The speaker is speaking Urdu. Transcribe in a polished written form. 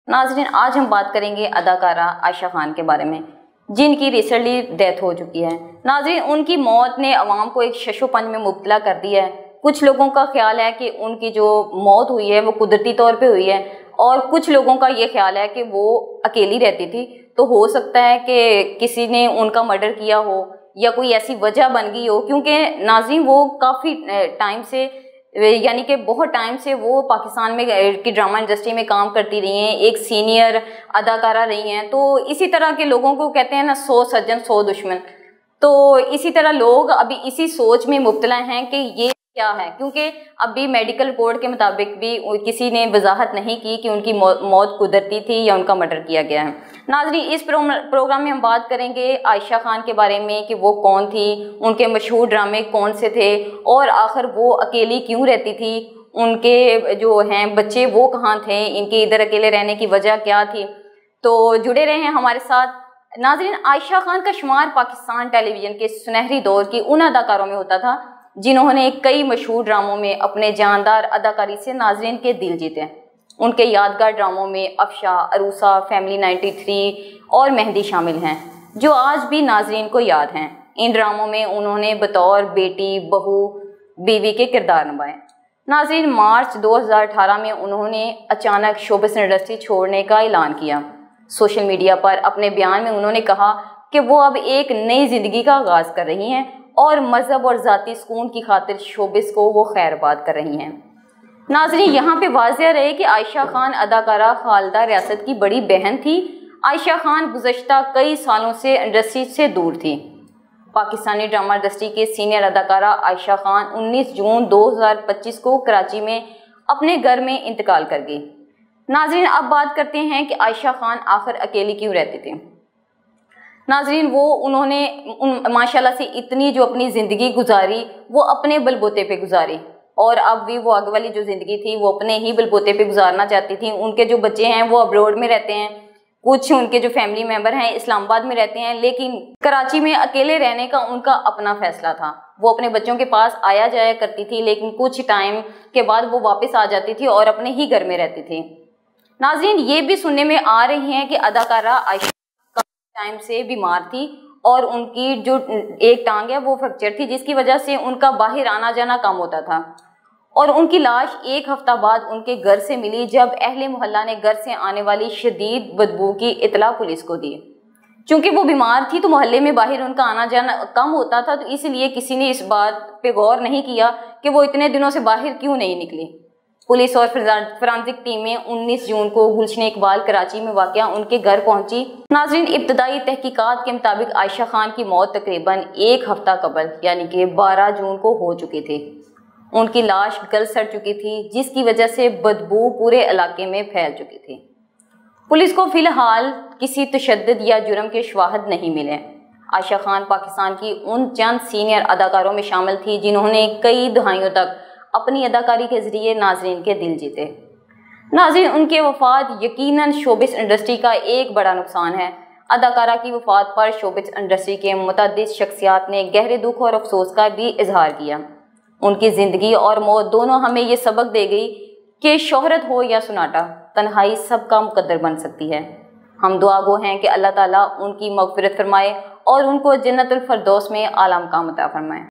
ناظرین، آج ہم بات کریں گے اداکارہ عائشہ خان کے بارے میں، جن کی ریسنٹلی ڈیتھ ہو چکی ہے۔ ناظرین، ان کی موت نے عوام کو ایک شش و پنج میں مبتلا کر دیا ہے۔ کچھ لوگوں کا خیال ہے کہ ان کی جو موت ہوئی ہے وہ قدرتی طور پہ ہوئی ہے، اور کچھ لوگوں کا یہ خیال ہے کہ وہ اکیلی رہتی تھی، تو ہو سکتا ہے کہ کسی نے ان کا مرڈر کیا ہو یا کوئی ایسی وجہ بن گئی ہو، کیونکہ ناظرین وہ کافی ٹائم سے، یعنی کہ بہت ٹائم سے وہ پاکستان میں کی ڈرامہ انڈسٹری میں کام کرتی رہی ہیں، ایک سینئر اداکارہ رہی ہیں۔ تو اسی طرح کے لوگوں کو کہتے ہیں نا، 100 سجن 100 دشمن، تو اسی طرح لوگ ابھی اسی سوچ میں مبتلا ہیں کہ یہ کیا ہے، کیونکہ ابھی میڈیکل رپورٹ کے مطابق بھی کسی نے وضاحت نہیں کی کہ ان کی موت قدرتی تھی یا ان کا مرڈر کیا گیا ہے۔ ناظرین، اس پروگرام میں ہم بات کریں گے عائشہ خان کے بارے میں کہ وہ کون تھی، ان کے مشہور ڈرامے کون سے تھے، اور آخر وہ اکیلی کیوں رہتی تھی، ان کے جو ہیں بچے وہ کہاں تھے، ان کے ادھر اکیلے رہنے کی وجہ کیا تھی۔ تو جڑے رہے ہیں ہمارے ساتھ۔ ناظرین، عائشہ خان کا شمار پاکستان ٹیلی ویژن کے سنہری دور کی ان اداکاروں میں ہوتا تھا جنہوں نے کئی مشہور ڈراموں میں اپنے جاندار اداکاری سے ناظرین کے دل جیتے۔ ان کے یادگار ڈراموں میں افشا، عروسہ، فیملی 93 اور مہندی شامل ہیں، جو آج بھی ناظرین کو یاد ہیں۔ ان ڈراموں میں انہوں نے بطور بیٹی، بہو، بیوی کے کردار نبھائے۔ ناظرین، مارچ 2018 میں انہوں نے اچانک شوبز انڈسٹری چھوڑنے کا اعلان کیا۔ سوشل میڈیا پر اپنے بیان میں انہوں نے کہا کہ وہ اب ایک نئی زندگی کا آغاز کر رہی ہیں اور مذہب اور ذاتی سکون کی خاطر شوبز کو وہ خیر آباد کر رہی ہیں۔ ناظرین، یہاں پہ واضح رہے کہ عائشہ خان اداکارہ خالدہ ریاست کی بڑی بہن تھی۔ عائشہ خان گزشتہ کئی سالوں سے انڈسٹری سے دور تھی۔ پاکستانی ڈرامہ انڈسٹری کے سینئر اداکارہ عائشہ خان 19 جون 2025 کو کراچی میں اپنے گھر میں انتقال کر گئی۔ ناظرین، اب بات کرتے ہیں کہ عائشہ خان آخر اکیلی کیوں رہتی تھی۔ ناظرین، انہوں نے ماشاءاللہ سے اتنی جو اپنی زندگی گزاری وہ اپنے بل بوتے پہ گزاری، اور اب بھی وہ آگے والی جو زندگی تھی وہ اپنے ہی بل بوتے پہ گزارنا چاہتی تھی۔ ان کے جو بچے ہیں وہ ابروڈ میں رہتے ہیں، کچھ ان کے جو فیملی ممبر ہیں اسلام آباد میں رہتے ہیں، لیکن کراچی میں اکیلے رہنے کا ان کا اپنا فیصلہ تھا۔ وہ اپنے بچوں کے پاس آیا جایا کرتی تھی، لیکن کچھ ٹائم کے بعد وہ واپس آ جاتی تھی اور اپنے ہی گھر میں رہتی تھی۔ ناظرین، یہ بھی سننے میں آ رہی ہیں کہ اداکارہ عائشہ ٹائم سے بیمار تھی اور ان کی جو ایک ٹانگ ہے وہ فریکچر تھی، جس کی وجہ سے ان کا باہر آنا جانا کم ہوتا تھا، اور ان کی لاش ایک ہفتہ بعد ان کے گھر سے ملی جب اہل محلہ نے گھر سے آنے والی شدید بدبو کی اطلاع پولیس کو دی۔ چونکہ وہ بیمار تھی تو محلے میں باہر ان کا آنا جانا کم ہوتا تھا، تو اس لیے کسی نے اس بات پہ غور نہیں کیا کہ وہ اتنے دنوں سے باہر کیوں نہیں نکلی۔ پولیس اور فرانزک ٹیمیں 19 جون کو گلشن اقبال کراچی میں واقع ان کے گھر پہنچی۔ ناظرین، ابتدائی تحقیقات کے مطابق عائشہ خان کی موت تقریباً ایک ہفتہ قبل، یعنی کہ 12 جون کو ہو چکی تھی۔ ان کی لاش گل سڑ چکی تھی، جس کی وجہ سے بدبو پورے علاقے میں پھیل چکی تھی۔ پولیس کو فی الحال کسی تشدد یا جرم کے شواہد نہیں ملے۔ عائشہ خان پاکستان کی ان چند سینئر اداکاروں میں شامل تھی جنہوں نے کئی دہائیوں تک اپنی اداکاری کے ذریعے ناظرین کے دل جیتے۔ ناظرین، ان کے وفات یقیناً شوبز انڈسٹری کا ایک بڑا نقصان ہے۔ اداکارہ کی وفات پر شوبز انڈسٹری کے متعدد شخصیات نے گہرے دکھ اور افسوس کا بھی اظہار کیا۔ ان کی زندگی اور موت دونوں ہمیں یہ سبق دے گئی کہ شہرت ہو یا سناٹا، تنہائی سب کا مقدر بن سکتی ہے۔ ہم دعا گو ہیں کہ اللہ تعالیٰ ان کی مغفرت فرمائے اور ان کو جنت الفردوس میں اعلیٰ مقام عطا فرمائے۔